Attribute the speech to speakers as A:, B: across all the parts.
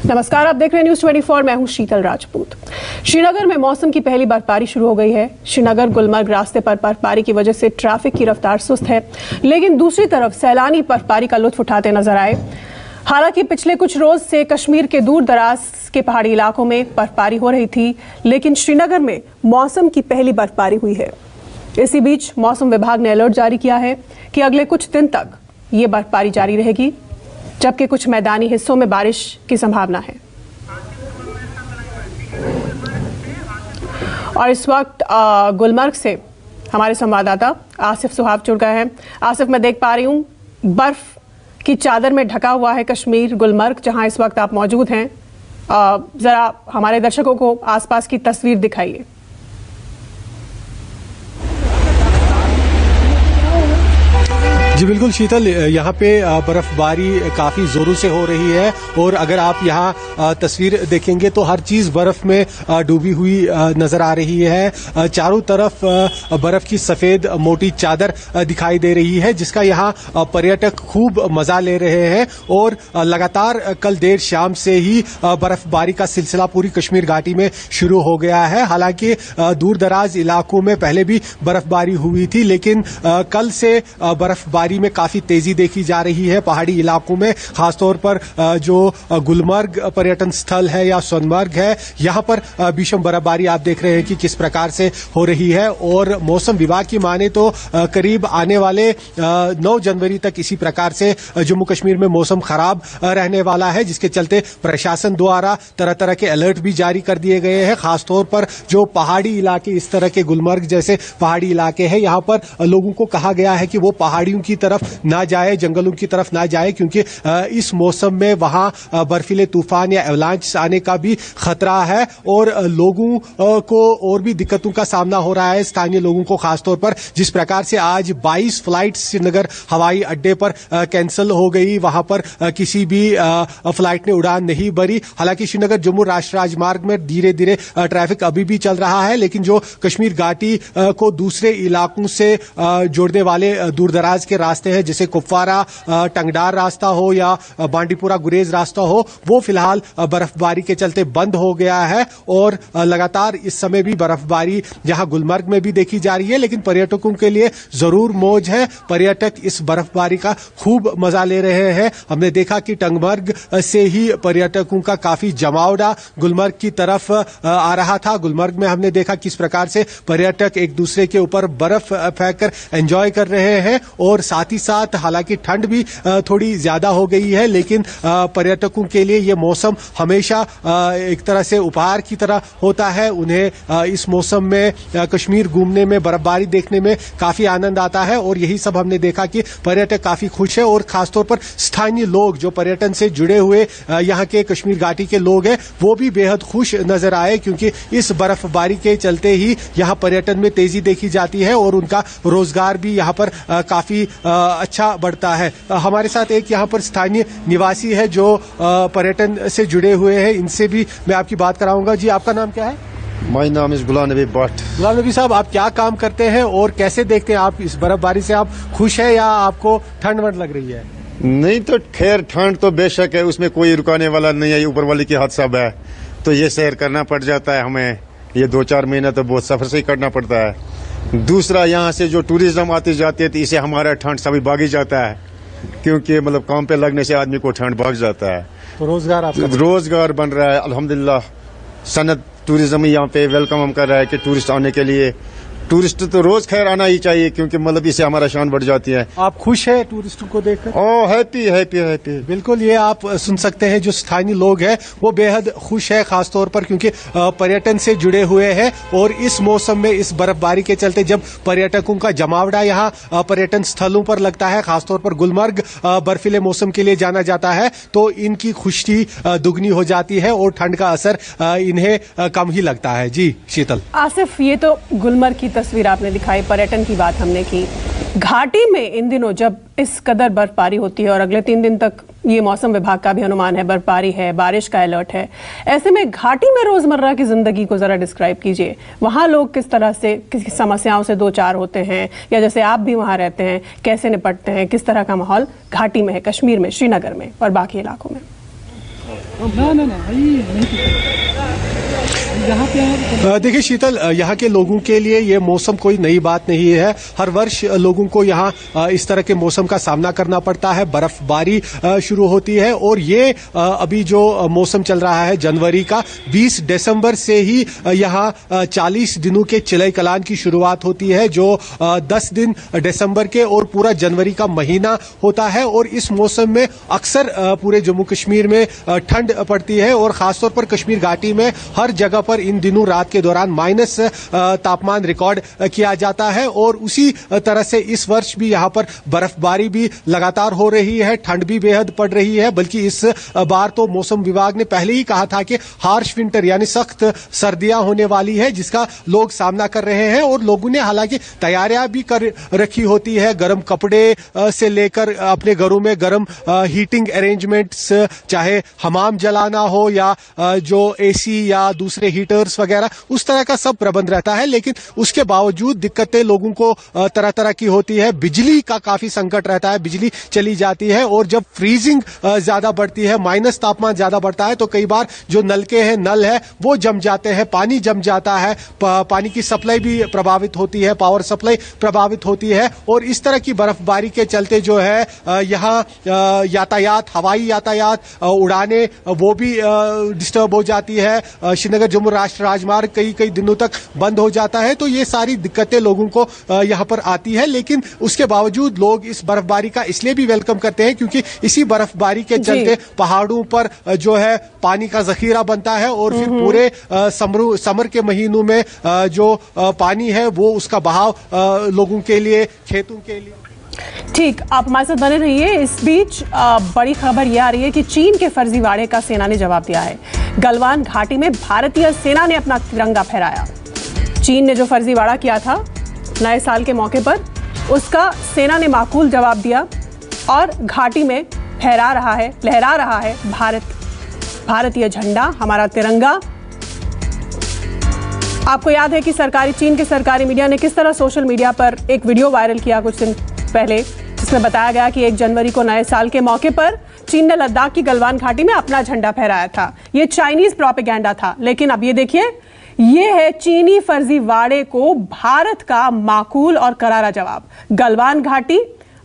A: नमस्कार, आप देख रहे हैं न्यूज़ 24। मैं हूं शीतल राजपूत। श्रीनगर में मौसम की पहली बर्फबारी शुरू हो गई है। श्रीनगर गुलमर्ग रास्ते पर बर्फबारी की वजह से ट्रैफिक की रफ्तार सुस्त है, लेकिन दूसरी तरफ सैलानी बर्फबारी का लुत्फ उठाते नजर आए। हालांकि पिछले कुछ रोज से कश्मीर के दूर दराज के पहाड़ी इलाकों में बर्फबारी हो रही थी, लेकिन श्रीनगर में मौसम की पहली बर्फबारी हुई है। इसी बीच मौसम विभाग ने अलर्ट जारी किया है कि अगले कुछ दिन तक ये बर्फबारी जारी रहेगी, जबकि कुछ मैदानी हिस्सों में बारिश की संभावना है। और इस वक्त गुलमर्ग से हमारे संवाददाता आसिफ सुहाब जुड़ गए हैं। आसिफ, मैं देख पा रही हूँ बर्फ की चादर में ढका हुआ है कश्मीर गुलमर्ग, जहां इस वक्त आप मौजूद हैं। जरा हमारे दर्शकों को आसपास की तस्वीर दिखाइए।
B: जी बिल्कुल शीतल, यहाँ पे बर्फबारी काफ़ी ज़ोरों से हो रही है और अगर आप यहाँ तस्वीर देखेंगे तो हर चीज़ बर्फ में डूबी हुई नज़र आ रही है। चारों तरफ बर्फ की सफ़ेद मोटी चादर दिखाई दे रही है, जिसका यहाँ पर्यटक खूब मज़ा ले रहे हैं। और लगातार कल देर शाम से ही बर्फबारी का सिलसिला पूरी कश्मीर घाटी में शुरू हो गया है। हालांकि दूर दराज इलाकों में पहले भी बर्फबारी हुई थी, लेकिन कल से बर्फबारी में काफी तेजी देखी जा रही है। पहाड़ी इलाकों में खासतौर पर जो गुलमर्ग पर्यटन स्थल है या सोनमर्ग है, यहां पर भीषण बर्फबारी आप देख रहे हैं कि किस प्रकार से हो रही है। और मौसम विभाग की माने तो करीब आने वाले 9 जनवरी तक इसी प्रकार से जम्मू कश्मीर में मौसम खराब रहने वाला है, जिसके चलते प्रशासन द्वारा तरह तरह के अलर्ट भी जारी कर दिए गए हैं। खासतौर पर जो पहाड़ी इलाके, इस तरह के गुलमर्ग जैसे पहाड़ी इलाके हैं, यहां पर लोगों को कहा गया है कि वो पहाड़ियों की तरफ ना जाए, जंगलों की तरफ ना जाए, क्योंकि इस मौसम में वहां बर्फीले तूफान या एवलांच आने का भी खतरा है। और लोगों को और भी दिक्कतों का सामना हो रहा है, स्थानीय लोगों को खासतौर पर। जिस प्रकार से आज 22 फ्लाइट श्रीनगर हवाई अड्डे पर कैंसिल हो गई, वहां पर किसी भी फ्लाइट ने उड़ान नहीं भरी। हालांकि श्रीनगर जम्मू राष्ट्रीय राजमार्ग में धीरे धीरे ट्रैफिक अभी भी चल रहा है, लेकिन जो कश्मीर घाटी को दूसरे इलाकों से जोड़ने वाले दूरदराज के रास्ते हैं, जैसे कुपवारा टंगडार रास्ता हो या बांडीपुरा गुरेज रास्ता हो, वो फिलहाल बर्फबारी के चलते बंद हो गया है। और लगातार इस समय भी बर्फबारी यहां गुलमर्ग में भी देखी जा रही है, लेकिन पर्यटकों के लिए जरूर मौज है। पर्यटक इस बर्फबारी का खूब मजा ले रहे हैं। हमने देखा कि टंगमर्ग से ही पर्यटकों का काफी जमावड़ा गुलमर्ग की तरफ आ रहा था। गुलमर्ग में हमने देखा किस प्रकार से पर्यटक एक दूसरे के ऊपर बर्फ फेंककर एंजॉय कर रहे हैं। और साथ ही साथ हालांकि ठंड भी थोड़ी ज्यादा हो गई है, लेकिन पर्यटकों के लिए ये मौसम हमेशा एक तरह से उपहार की तरह होता है। उन्हें इस मौसम में कश्मीर घूमने में, बर्फबारी देखने में काफी आनंद आता है। और यही सब हमने देखा कि पर्यटक काफी खुश है। और खासतौर पर स्थानीय लोग जो पर्यटन से जुड़े हुए यहाँ के कश्मीर घाटी के लोग हैं, वो भी बेहद खुश नजर आए, क्योंकि इस बर्फबारी के चलते ही यहाँ पर्यटन में तेजी देखी जाती है और उनका रोजगार भी यहाँ पर काफी अच्छा बढ़ता है। हमारे साथ एक यहाँ पर स्थानीय निवासी है जो पर्यटन से जुड़े हुए हैं, इनसे भी मैं आपकी बात कराऊंगा। जी, आपका नाम क्या है?
C: मेरा नाम इस गुलाम नबी भट्ट।
B: गुलाम नबी साहब, आप क्या काम करते हैं और कैसे देखते हैं आप इस बर्फबारी से? आप खुश है या आपको ठंड वंड लग रही है?
C: नहीं तो खैर, ठंड तो बेशक है, उसमें कोई रुकाने वाला नहीं है, ऊपर वाले के हाथ सब है। तो ये सैर करना पड़ जाता है हमें। ये 2-4 महीना तो बहुत सफर से ही करना पड़ता है। दूसरा, यहाँ से जो टूरिज्म आते जाते हैं, तो इसे हमारा ठंड सभी भाग ही जाता है, क्योंकि मतलब काम पे लगने से आदमी को ठंड भाग जाता है।
B: तो
C: रोजगार बन रहा है अल्हम्दुलिल्लाह। सनत टूरिज्म यहाँ पे वेलकम हम कर रहा है कि टूरिस्ट आने के लिए। टूरिस्ट तो रोज खैर आना ही चाहिए, क्योंकि मतलब इससे हमारा शान बढ़ जाती है।
B: आप खुश है टूरिस्टों को देखकर?
C: ओह, हैप्पी हैप्पी हैप्पी।
B: बिल्कुल, ये आप सुन सकते हैं जो स्थानीय लोग हैं वो बेहद खुश है, खासतौर पर क्योंकि पर्यटन से जुड़े हुए हैं। और इस मौसम में, इस बर्फबारी के चलते जब पर्यटकों का जमावड़ा यहाँ पर्यटन स्थलों पर लगता है, खासतौर पर गुलमर्ग बर्फीले मौसम के लिए जाना जाता है, तो इनकी खुशी दुगनी हो जाती है और ठंड का असर इन्हें कम ही लगता है। जी शीतल।
A: आसिफ, ये तो गुलमर्ग की तस्वीर आपने दिखाई, पर्यटन की बात हमने की। घाटी में इन दिनों जब इस कदर बर्फबारी होती है और अगले 3 दिन तक ये मौसम विभाग का भी अनुमान है बर्फबारी है, बारिश का अलर्ट है, ऐसे में घाटी में रोजमर्रा की जिंदगी को जरा डिस्क्राइब कीजिए। वहां लोग किस तरह से, किस समस्याओं से दो चार होते हैं, या जैसे आप भी वहां रहते हैं, कैसे निपटते हैं? किस तरह का माहौल घाटी में है, कश्मीर में, श्रीनगर में और बाकी इलाकों में?
B: देखिए शीतल, यहाँ के लोगों के लिए ये मौसम कोई नई बात नहीं है। हर वर्ष लोगों को यहाँ इस तरह के मौसम का सामना करना पड़ता है। बर्फबारी शुरू होती है और ये अभी जो मौसम चल रहा है जनवरी का, 20 दिसंबर से ही यहाँ 40 दिनों के चिलई कलान की शुरुआत होती है, जो 10 दिन दिसंबर के और पूरा जनवरी का महीना होता है। और इस मौसम में अक्सर पूरे जम्मू कश्मीर में ठंड पड़ती है और खासतौर पर कश्मीर घाटी में हर जगह पर इन दिनों रात के दौरान माइनस तापमान रिकॉर्ड किया जाता है। और उसी तरह से इस वर्ष भी यहाँ पर बर्फबारी भी लगातार हो रही है, ठंड भी बेहद पड़ रही है। बल्कि इस बार तो मौसम विभाग ने पहले ही कहा था कि हार्श विंटर यानी सख्त सर्दियां होने वाली है, जिसका लोग सामना कर रहे हैं। और लोगों ने हालांकि तैयारियां भी कर रखी होती है, गर्म कपड़े से लेकर अपने घरों में गर्म हीटिंग अरेंजमेंट्स, चाहे हमाम जलाना हो या जो एसी या दूसरे हीटर्स वगैरह, उस तरह का सब प्रबंध रहता है। लेकिन उसके बावजूद दिक्कतें लोगों को तरह तरह की होती है। बिजली का काफी संकट रहता है, बिजली चली जाती है। और जब फ्रीजिंग ज्यादा बढ़ती है, माइनस तापमान ज्यादा बढ़ता है, तो कई बार जो नलके हैं, नल है, वो जम जाते हैं, पानी जम जाता है, पानी की सप्लाई भी प्रभावित होती है, पावर सप्लाई प्रभावित होती है। और इस तरह की बर्फबारी के चलते जो है यहाँ यातायात, हवाई यातायात, उड़ाने वो भी डिस्टर्ब हो जाती है। श्रीनगर जम्मू राष्ट्रीय राजमार्ग कई दिनों तक बंद हो जाता है। तो ये सारी दिक्कतें लोगों को यहाँ पर आती है। लेकिन उसके बावजूद लोग इस बर्फबारी का इसलिए भी वेलकम करते हैं क्योंकि इसी बर्फबारी के चलते पहाड़ों पर जो है पानी का जखीरा बनता है और फिर पूरे समर के महीनों में जो पानी है वो उसका बहाव लोगों के लिए, खेतों के लिए।
A: ठीक, आप हमारे साथ बने रहिए। इस बीच बड़ी खबर यह आ रही है कि चीन के फर्जीवाड़े का सेना ने जवाब दिया है। गलवान घाटी में भारतीय सेना ने अपना तिरंगा फहराया। चीन ने जो फर्जीवाड़ा किया था नए साल के मौके पर, उसका सेना ने माकूल जवाब दिया और घाटी में लहरा रहा है भारतीय झंडा, हमारा तिरंगा। आपको याद है कि चीन के सरकारी मीडिया ने किस तरह सोशल मीडिया पर एक वीडियो वायरल किया कुछ दिन पहले, जिसमें बताया गया कि 1 जनवरी को नए साल के मौके पर चीन ने लद्दाख की गलवान घाटी में अपना झंडा फहराया था। यह चाइनीज प्रोपेगेंडा था। लेकिन अब ये देखिए, यह है चीनी फर्जीवाड़े को भारत का माकूल और करारा जवाब। गलवान घाटी,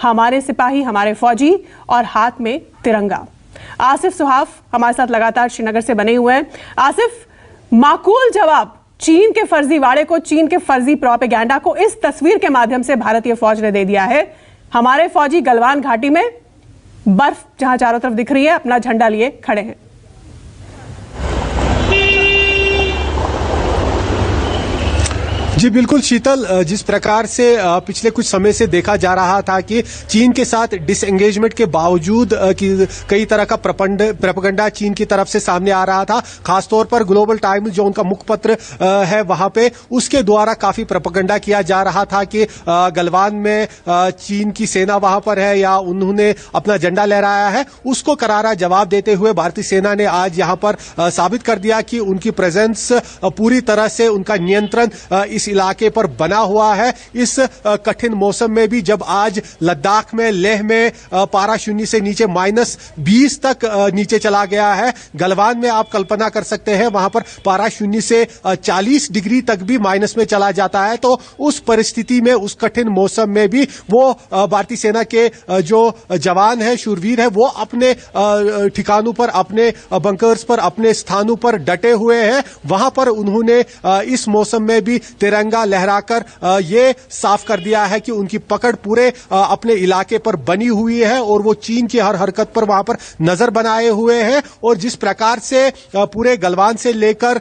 A: हमारे सिपाही, हमारे फौजी और हाथ में तिरंगा। आसिफ सुहाफ हमारे साथ लगातार श्रीनगर से बने हुए हैं। आसिफ, माकूल जवाब चीन के फर्जीवाड़े को, चीन के फर्जी प्रोपेगेंडा को इस तस्वीर के माध्यम से भारतीय फौज ने दे दिया है। हमारे फौजी गलवान घाटी में बर्फ जहां चारों तरफ दिख रही है, अपना झंडा लिए खड़े हैं।
B: जी बिल्कुल शीतल, जिस प्रकार से पिछले कुछ समय से देखा जा रहा था कि चीन के साथ डिसएंगेजमेंट के बावजूद कई तरह का प्रोपेगेंडा चीन की तरफ से सामने आ रहा था। खासतौर पर ग्लोबल टाइम्स जो उनका मुखपत्र है वहां पे, उसके द्वारा काफी प्रोपेगेंडा किया जा रहा था कि गलवान में चीन की सेना वहां पर है या उन्होंने अपना झंडा लहराया है। उसको करारा जवाब देते हुए भारतीय सेना ने आज यहां पर साबित कर दिया कि उनकी प्रेजेंस पूरी तरह से, उनका नियंत्रण इस इलाके पर बना हुआ है। इस कठिन मौसम में भी, जब आज लद्दाख में, लेह में पारा शून्य से नीचे -20 तक नीचे चला गया है। गलवान में आप कल्पना कर सकते हैं, वहां पर पारा शून्य से 40 डिग्री तक भी माइनस में चला जाता है। तो उस परिस्थिति में, उस कठिन मौसम में भी वो भारतीय सेना के जो जवान है, शूरवीर है, वो अपने ठिकानों पर, अपने बंकर्स पर, अपने स्थानों पर डटे हुए हैं। वहां पर उन्होंने इस मौसम में भी तिरंगा लहराकर ये साफ कर दिया है कि उनकी पकड़ पूरे अपने इलाके पर बनी हुई है और वो चीन की हर हरकत पर वहां पर नजर बनाए हुए हैं। और जिस प्रकार से पूरे गलवान से लेकर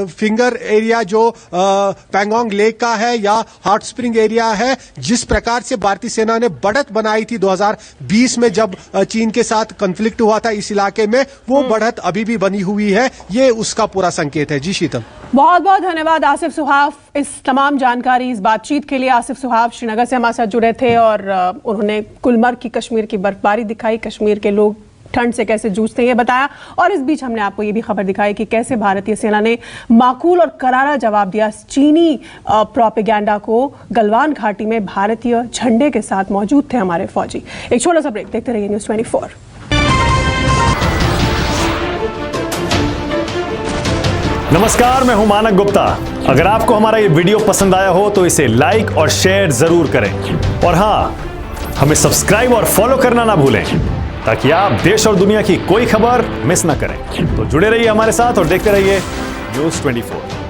B: फिंगर एरिया जो पैंगोंग लेक का है या हॉट स्प्रिंग एरिया है, जिस प्रकार से भारतीय सेना ने बढ़त बनाई थी 2020 में जब चीन के साथ कॉन्फ्लिक्ट हुआ था इस इलाके में, वो बढ़त अभी भी बनी हुई है। ये उसका पूरा संकेत है। जी शीतल,
A: बहुत बहुत धन्यवाद आसिफ सुहाफ इस तमाम जानकारी, इस बातचीत के लिए। आसिफ सुहाफ श्रीनगर से हमारे साथ जुड़े थे और उन्होंने गुलमर्ग की कश्मीर की बर्फबारी दिखाई, कश्मीर के लोग ठंड से कैसे जूझते हैं ये बताया। और इस बीच हमने आपको ये भी खबर दिखाई कि कैसे भारतीय सेना ने माकूल और करारा जवाब दिया चीनी प्रोपेगेंडा को। गलवान घाटी में भारतीय झंडे के साथ मौजूद थे हमारे फौजी। एक छोटा सा ब्रेक, देखते रहिए News 24।
D: नमस्कार, मैं हूं मानक गुप्ता। अगर आपको हमारा ये वीडियो पसंद आया हो तो इसे लाइक और शेयर जरूर करें और हाँ, हमें सब्सक्राइब और फॉलो करना ना भूलें ताकि आप देश और दुनिया की कोई खबर मिस ना करें। तो जुड़े रहिए हमारे साथ और देखते रहिए न्यूज़ 24।